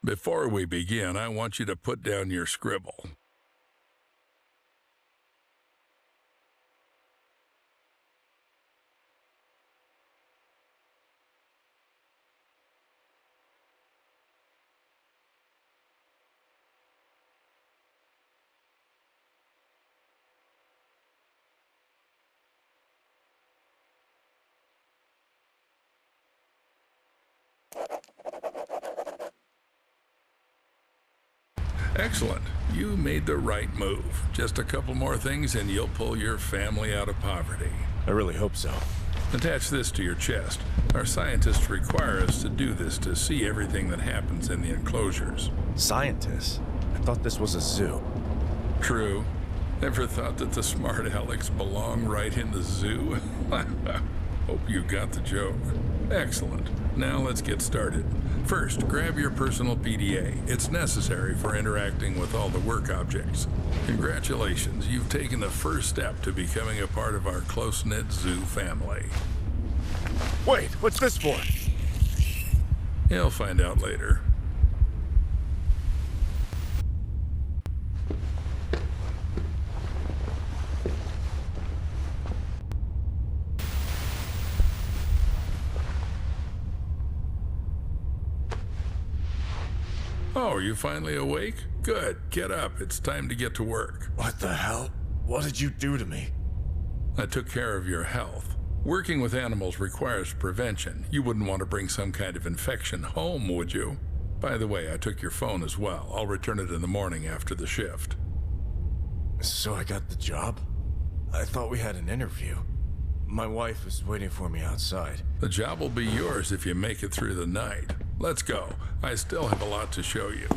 Before we begin, I want you to put down your scribble. Excellent. You made the right move. Just a couple more things and you'll pull your family out of poverty. I really hope so. Attach this to your chest. Our scientists require us to do this to see everything that happens in the enclosures. Scientists? I thought this was a zoo. True. Ever thought that the smart Alex belong right in the zoo? Hope you got the joke. Excellent. Now let's get started. First, grab your personal PDA. It's necessary for interacting with all the work objects. Congratulations, you've taken the first step to becoming a part of our close-knit zoo family. Wait, what's this for? You'll find out later. Oh, are you finally awake? Good. Get up. It's time to get to work. What the hell? What did you do to me? I took care of your health. Working with animals requires prevention. You wouldn't want to bring some kind of infection home, would you? By the way, I took your phone as well. I'll return it in the morning after the shift. So I got the job? I thought we had an interview. My wife is waiting for me outside. The job will be yours if you make it through the night. Let's go. I still have a lot to show you.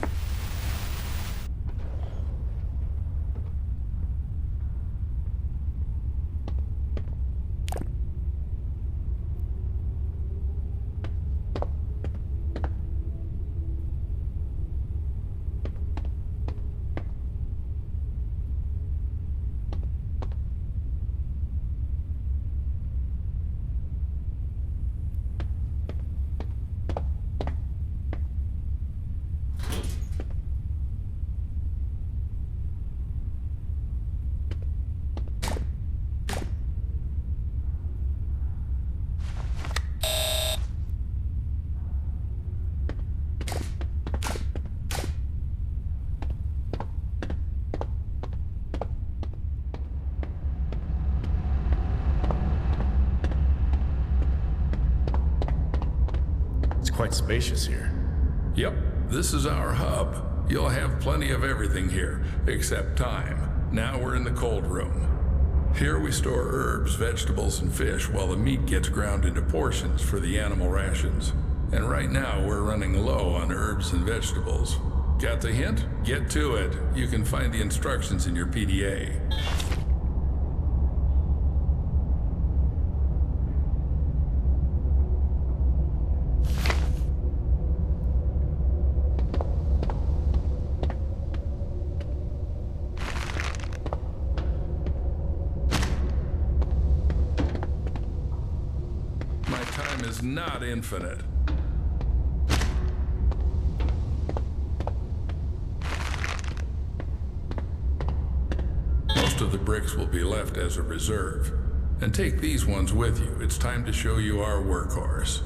Quite spacious here. Yep, this is our hub. You'll have plenty of everything here, except time. Now we're in the cold room. Here we store herbs, vegetables, and fish while the meat gets ground into portions for the animal rations. And right now we're running low on herbs and vegetables. Got the hint? Get to it. You can find the instructions in your PDA. Is not infinite. Most of the bricks will be left as a reserve. And take these ones with you. It's time to show you our workhorse.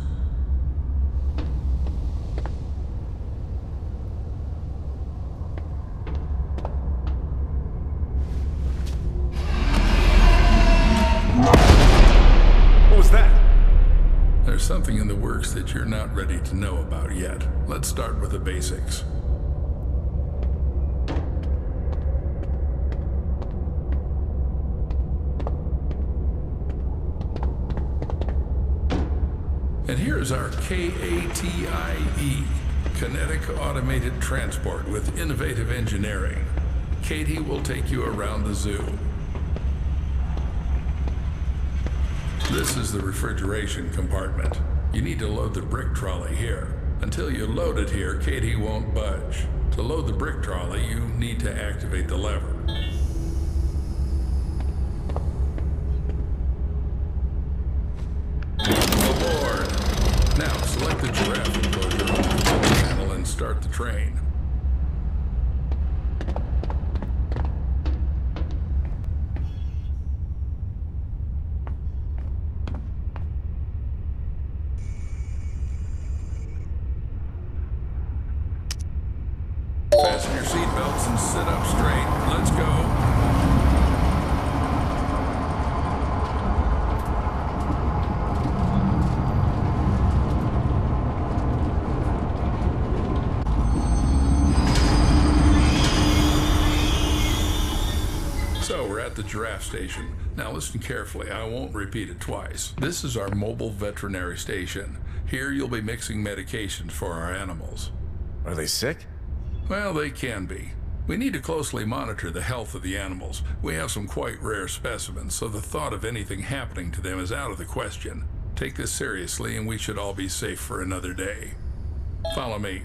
What was that? There's something in the works that you're not ready to know about yet. Let's start with the basics. And here's our KATIE, Kinetic Automated Transport with Innovative Engineering. Katie will take you around the zoo. This is the refrigeration compartment. You need to load the brick trolley here. Until you load it here, Katie won't budge. To load the brick trolley, you need to activate the lever. Welcome aboard. Now, select the giraffe enclosure on the control panel and start the trolley. train. Fasten your seatbelts and sit up straight. Let's go. So we're at the giraffe station. Now listen carefully, I won't repeat it twice. This is our mobile veterinary station. Here you'll be mixing medications for our animals. Are they sick? Well, they can be. We need to closely monitor the health of the animals. We have some quite rare specimens, so the thought of anything happening to them is out of the question. Take this seriously and we should all be safe for another day. Follow me.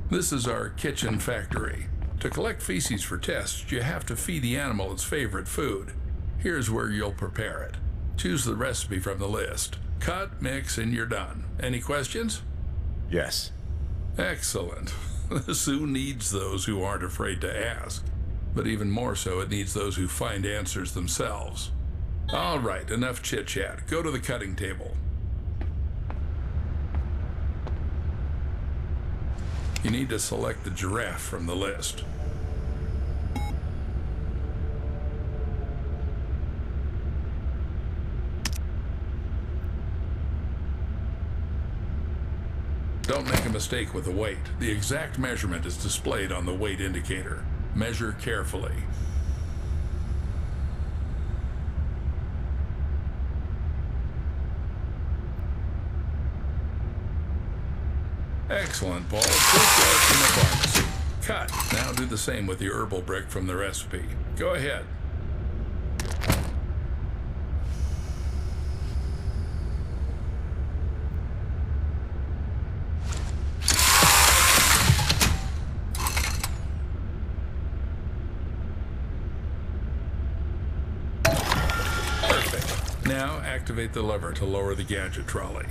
This is our kitchen factory. To collect feces for tests, you have to feed the animal its favorite food. Here's where you'll prepare it. Choose the recipe from the list. Cut, mix, and you're done. Any questions? Yes. Excellent. The zoo needs those who aren't afraid to ask. But even more so, it needs those who find answers themselves. All right, enough chit-chat. Go to the cutting table. You need to select the giraffe from the list. Don't make a mistake with the weight. The exact measurement is displayed on the weight indicator. Measure carefully. Excellent, Paul. Just like from the pharmacy. Cut. Now do the same with the herbal brick from the recipe. Go ahead. Perfect. Now activate the lever to lower the gadget trolley.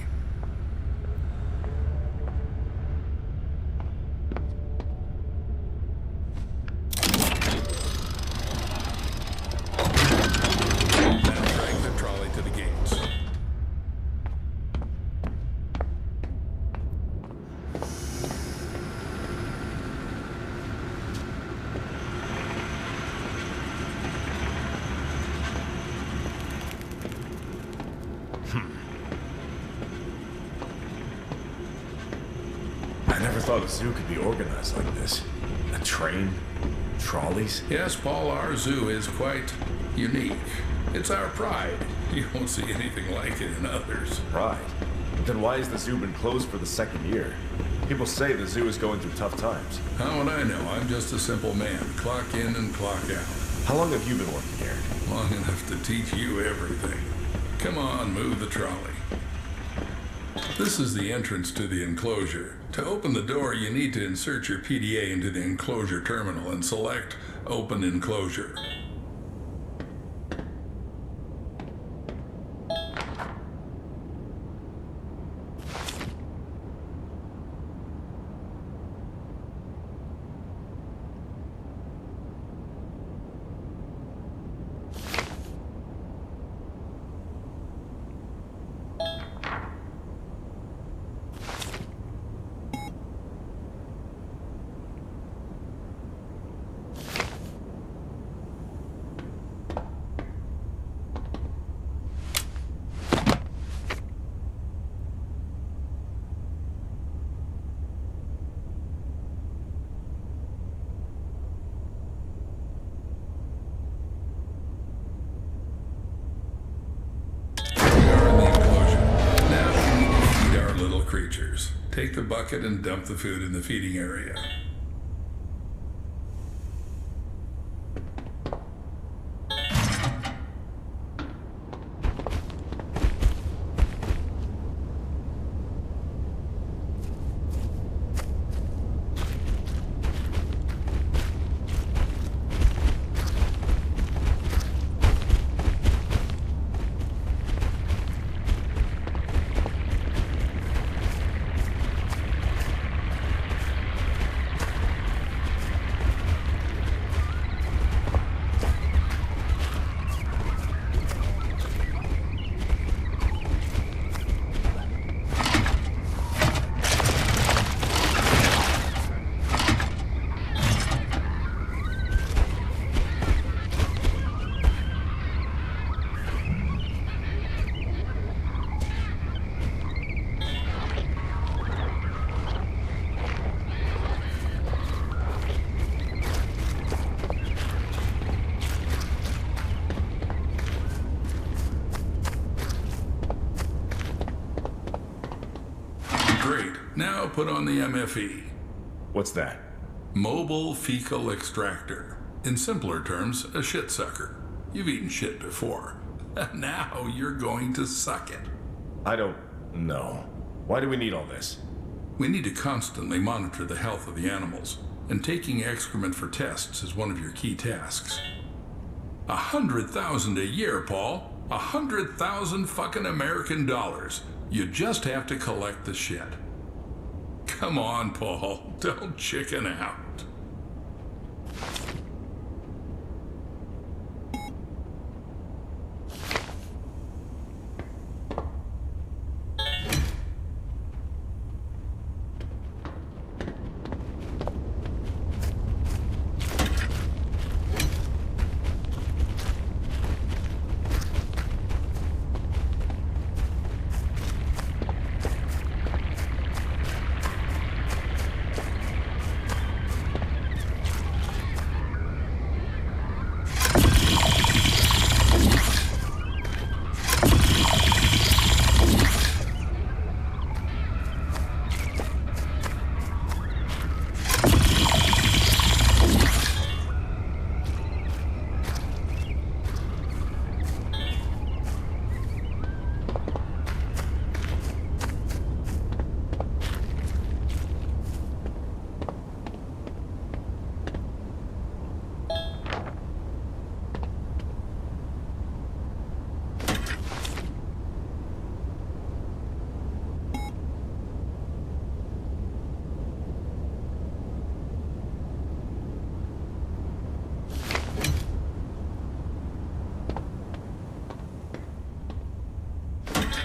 I never thought a zoo could be organized like this. A train? Trolleys? Yes, Paul, our zoo is quite unique. It's our pride. You won't see anything like it in others. Pride? Then why has the zoo been closed for the second year? People say the zoo is going through tough times. How would I know? I'm just a simple man. Clock in and clock out. How long have you been working here? Long enough to teach you everything. Come on, move the trolley. This is the entrance to the enclosure. To open the door, you need to insert your PDA into the enclosure terminal and select Open Enclosure. Creatures. Take the bucket and dump the food in the feeding area. put on the MFE. What's that? Mobile Fecal Extractor. In simpler terms, a shit sucker. You've eaten shit before. Now you're going to suck it. I don't know. Why do we need all this? We need to constantly monitor the health of the animals, and taking excrement for tests is one of your key tasks. 100,000 a year, Paul. 100,000 fucking American dollars. You just have to collect the shit. Come on, Paul. Don't chicken out.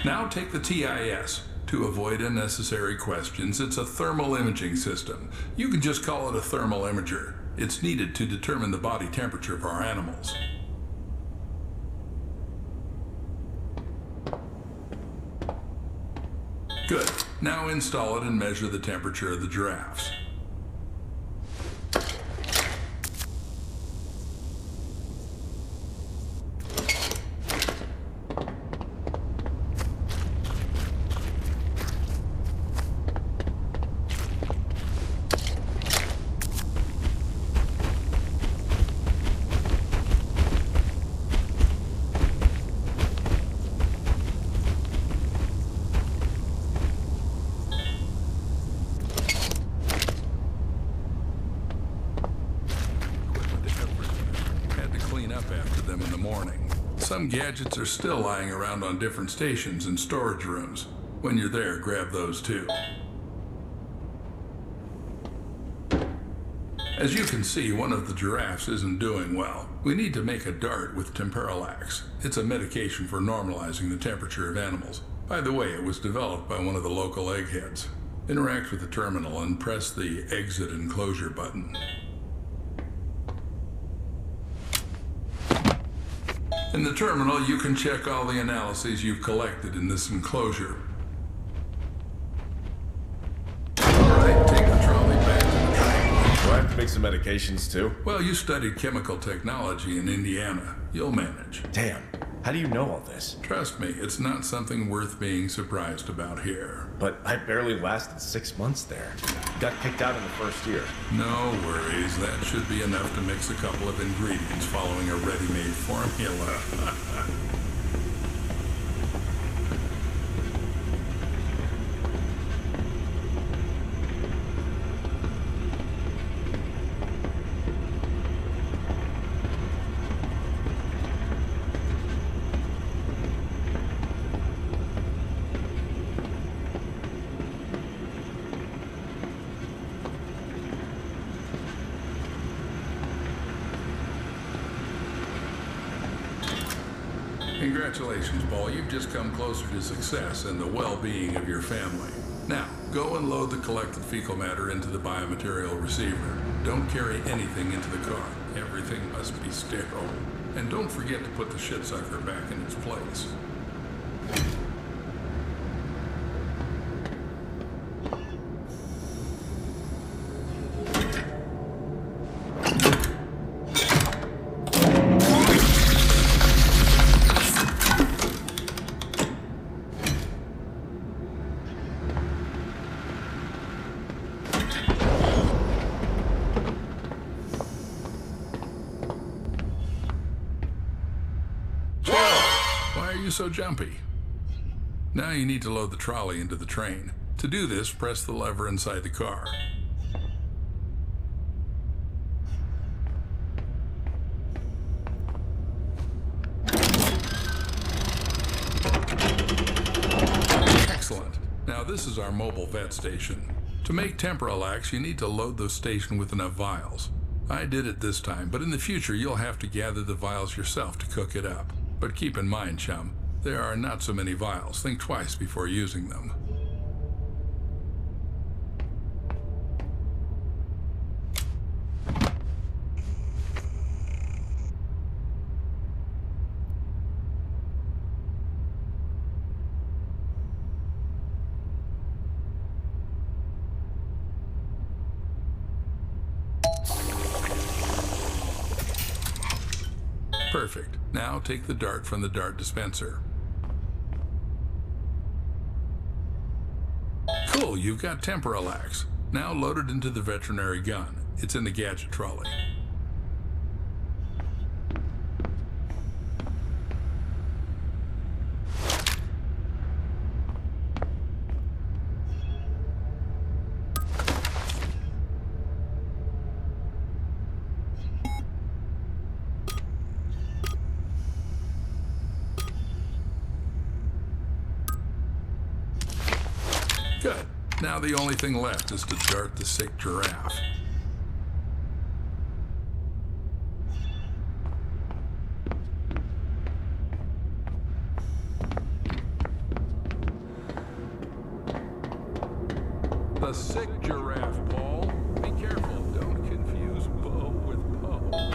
Now take the TIS. To avoid unnecessary questions, it's a thermal imaging system. You can just call it a thermal imager. It's needed to determine the body temperature of our animals. Good. Now install it and measure the temperature of the giraffes. Some gadgets are still lying around on different stations and storage rooms. When you're there, grab those too. As you can see, one of the giraffes isn't doing well. We need to make a dart with Temperalax. It's a medication for normalizing the temperature of animals. By the way, it was developed by one of the local eggheads. Interact with the terminal and press the exit enclosure button. In the terminal, you can check all the analyses you've collected in this enclosure. Alright, take the trolley back to the train. Do I have to make some medications too? Well, you studied chemical technology in Indiana. You'll manage. Damn, how do you know all this? Trust me, it's not something worth being surprised about here. But I barely lasted 6 months there. Got kicked out in the first year. No worries, that should be enough to mix a couple of ingredients following a ready-made formula. Congratulations, Paul. You've just come closer to success and the well-being of your family. Now, go and load the collected fecal matter into the biomaterial receiver. Don't carry anything into the car. Everything must be sterile. And don't forget to put the shit sucker back in its place. you so jumpy? Now you need to load the trolley into the train. To do this, press the lever inside the car. Excellent. Now this is our mobile vet station. To make Temporalax, you need to load the station with enough vials. I did it this time, but in the future you'll have to gather the vials yourself to cook it up. But keep in mind, chum, there are not so many vials. Think twice before using them. Perfect. Now take the dart from the dart dispenser. Cool, you've got Temporalax. Now load it into the veterinary gun. It's in the gadget trolley. Good. Now the only thing left is to dart the sick giraffe. The sick giraffe, Paul. Be careful, don't confuse Bo with Poe.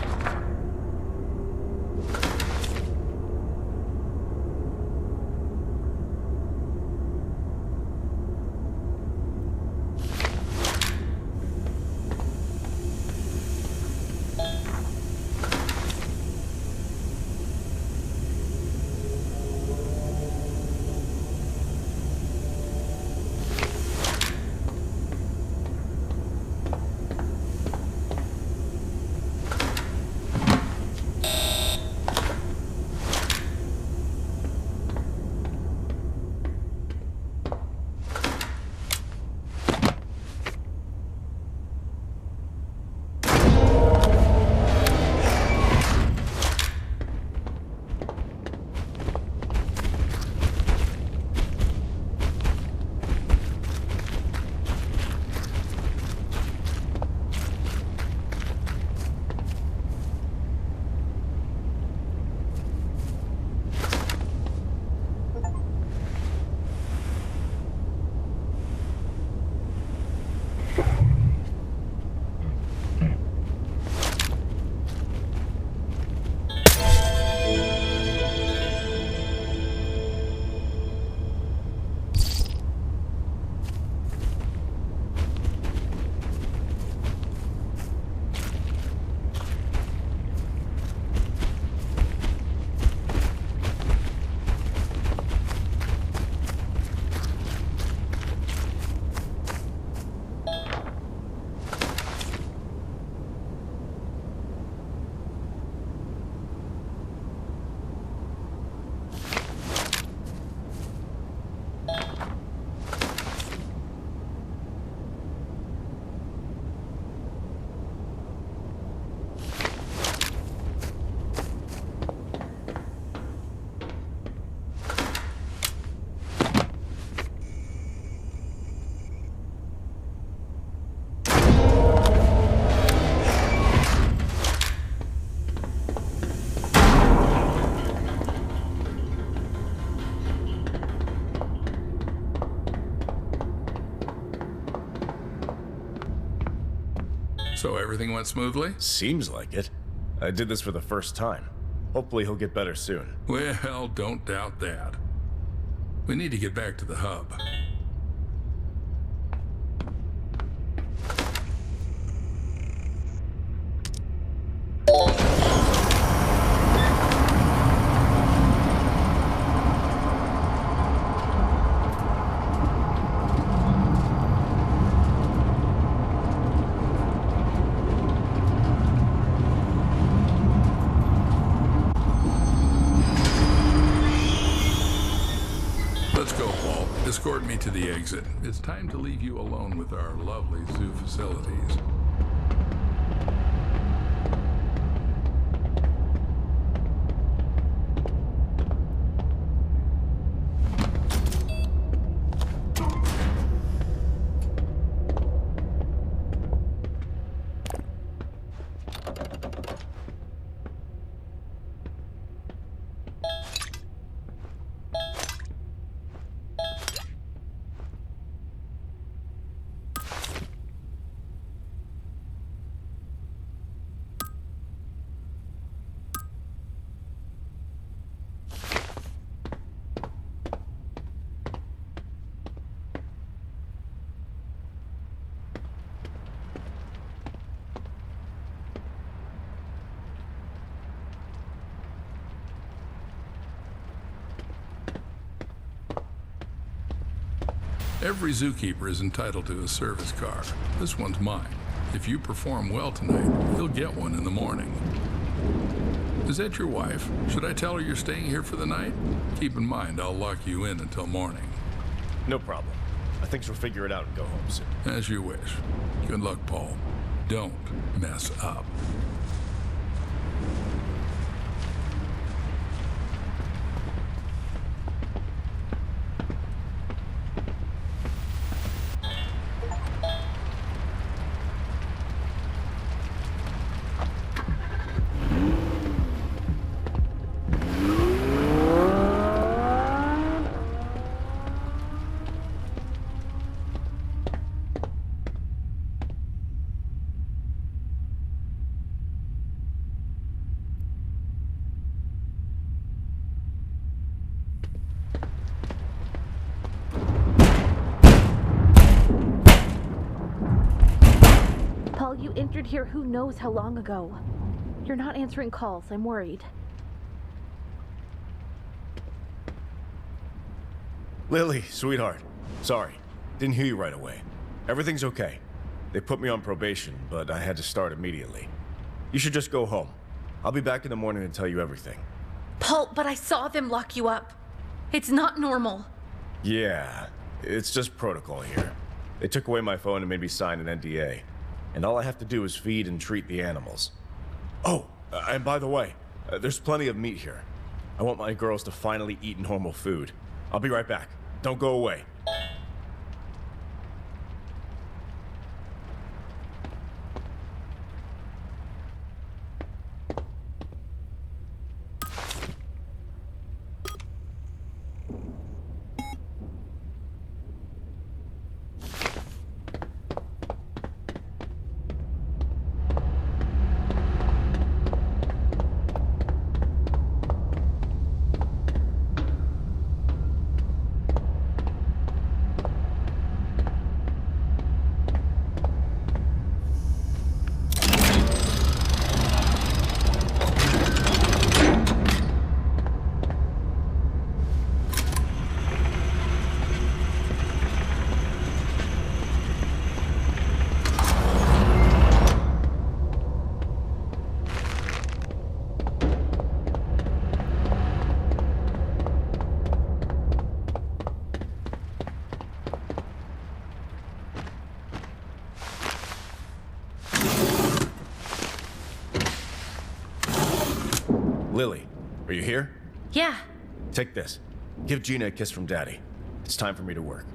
So everything went smoothly? Seems like it. I did this for the first time. Hopefully he'll get better soon. Well, don't doubt that. We need to get back to the hub. escort me to the exit. It's time to leave you alone with our lovely zoo facilities. Every zookeeper is entitled to a service car. This one's mine. If you perform well tonight, you'll get one in the morning. Is that your wife? Should I tell her you're staying here for the night? Keep in mind, I'll lock you in until morning. No problem. I think she'll figure it out and go home soon. As you wish. Good luck, Paul. Don't mess up. Paul, you entered here who knows how long ago. You're not answering calls. I'm worried. Lily, sweetheart. Sorry. Didn't hear you right away. Everything's okay. They put me on probation, but I had to start immediately. You should just go home. I'll be back in the morning to tell you everything. Paul, but I saw them lock you up. It's not normal. Yeah, it's just protocol here. They took away my phone and made me sign an NDA. And all I have to do is feed and treat the animals. Oh, and by the way, there's plenty of meat here. I want my girls to finally eat normal food. I'll be right back. Don't go away. Lily, are you here? Yeah. Take this. Give Gina a kiss from Daddy. It's time for me to work.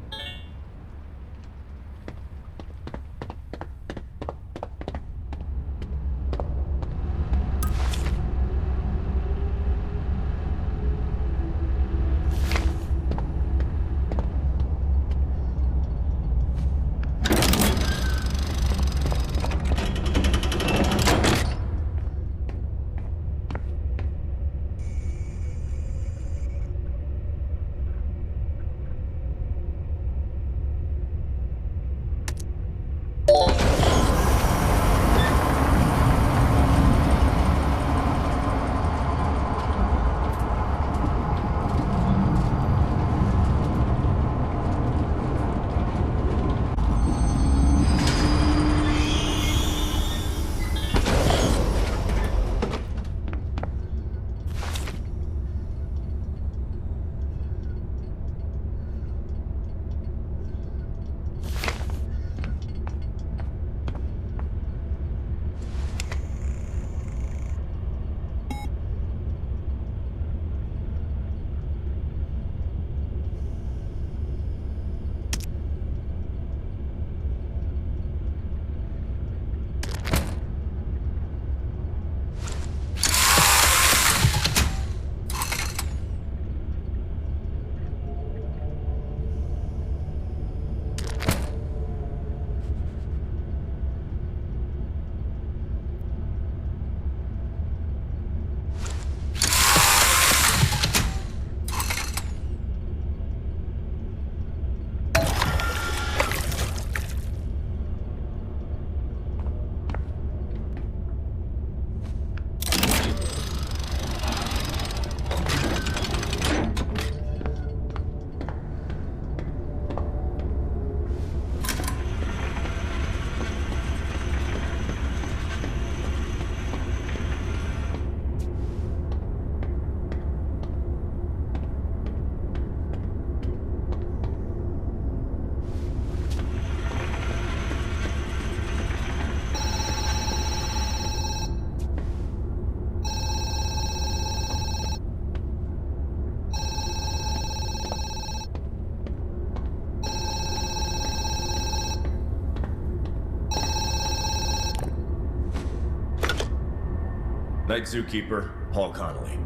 Night Zookeeper, Paul Connolly.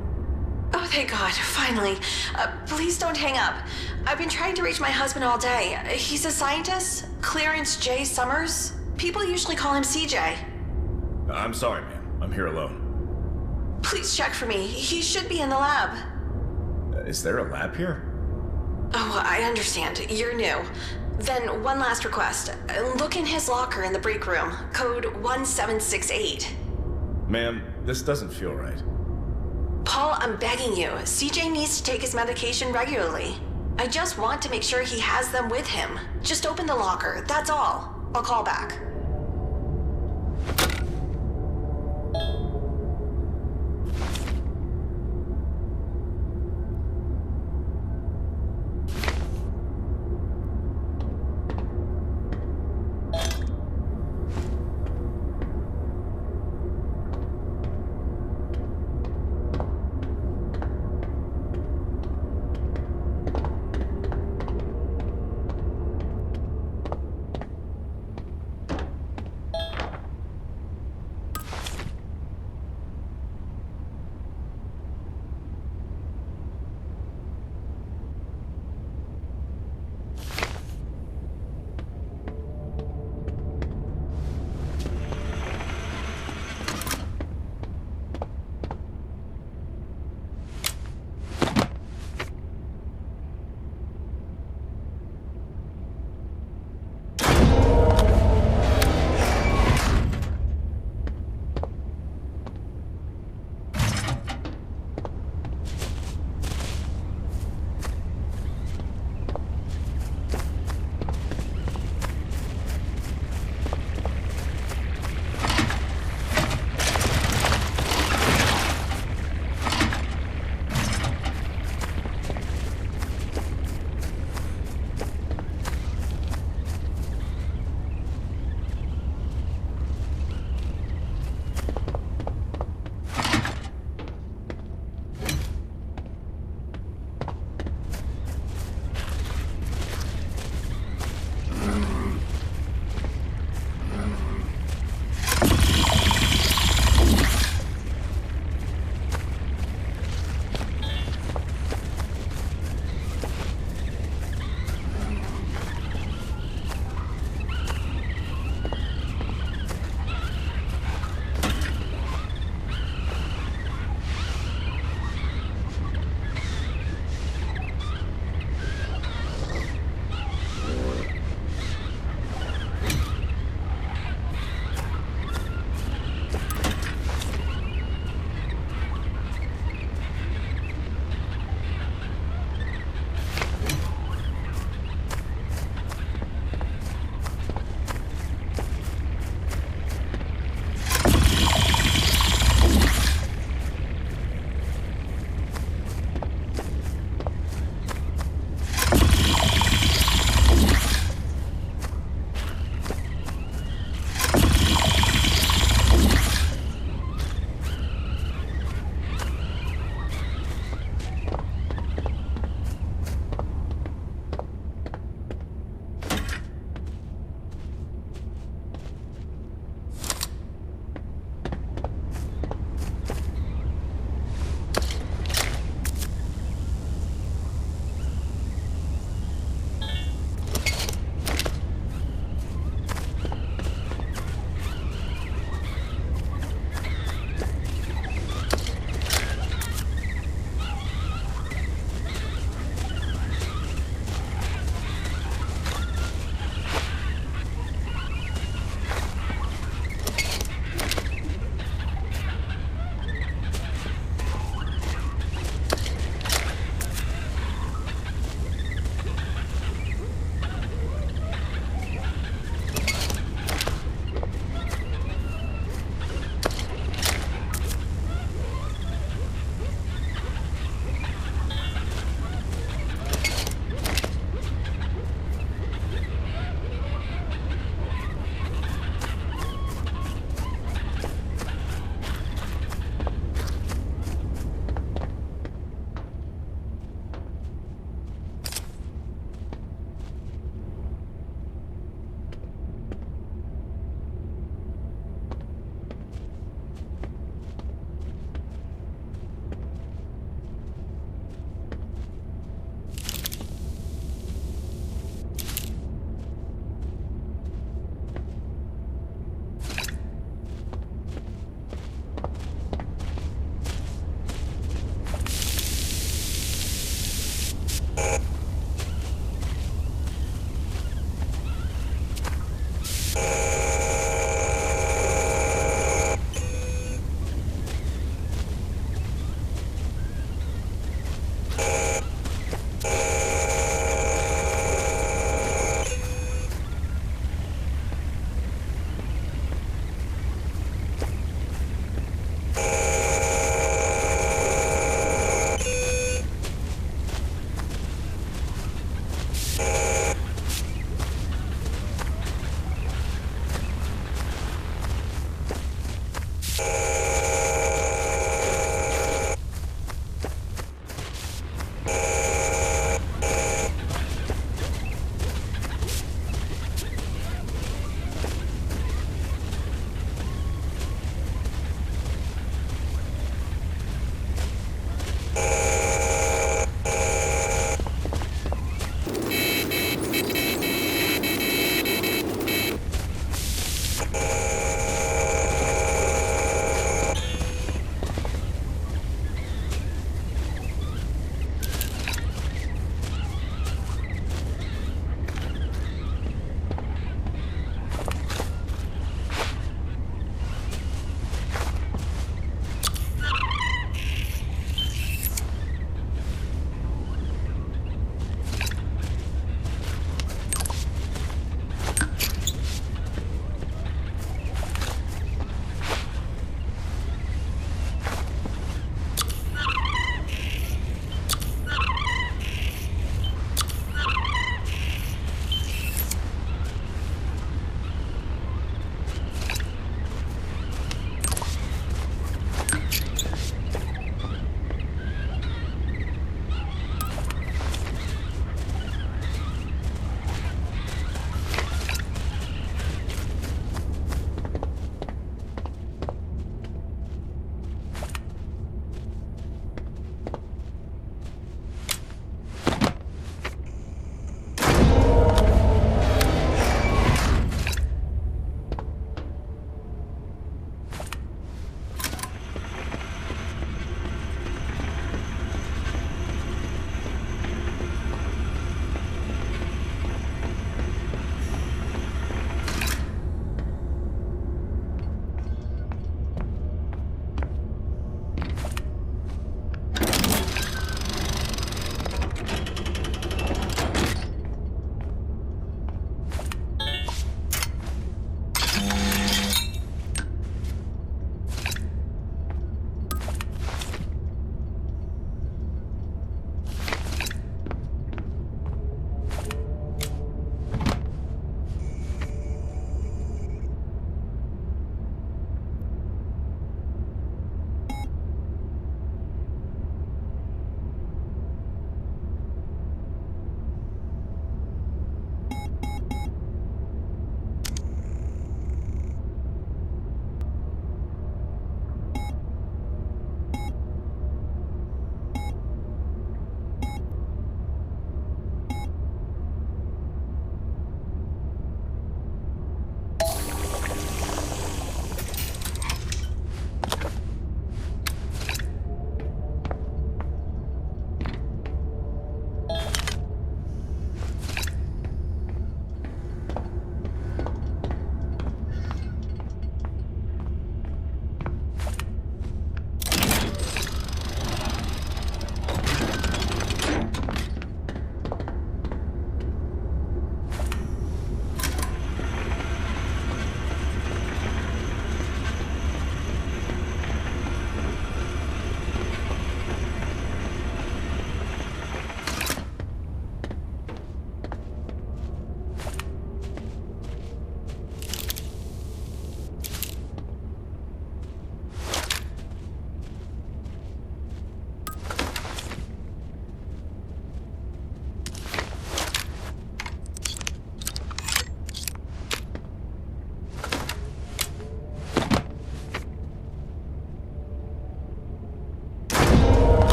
Oh, thank God, finally. Please don't hang up. I've been trying to reach my husband all day. He's a scientist, Clarence J. Summers. People usually call him CJ. I'm sorry, ma'am. I'm here alone. Please check for me. He should be in the lab. Is there a lab here? Oh, I understand. You're new. Then one last request. Look in his locker in the break room. Code 1768. Ma'am, this doesn't feel right. Paul, I'm begging you. CJ needs to take his medication regularly. I just want to make sure he has them with him. Just open the locker, that's all. I'll call back.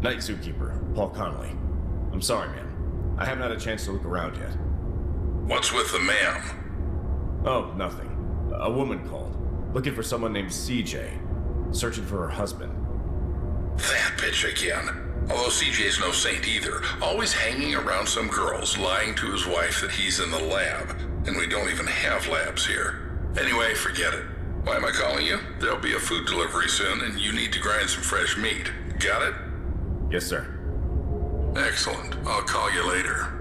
Night Zookeeper, Paul Connolly. I'm sorry, ma'am. I haven't had a chance to look around yet. What's with the ma'am? Oh, nothing. A woman called, looking for someone named CJ, searching for her husband. That bitch again. Although CJ's no saint either, always hanging around some girls, lying to his wife that he's in the lab. And we don't even have labs here. Anyway, forget it. Why am I calling you? There'll be a food delivery soon, and you need to grind some fresh meat. Got it? Yes, sir. Excellent. I'll call you later.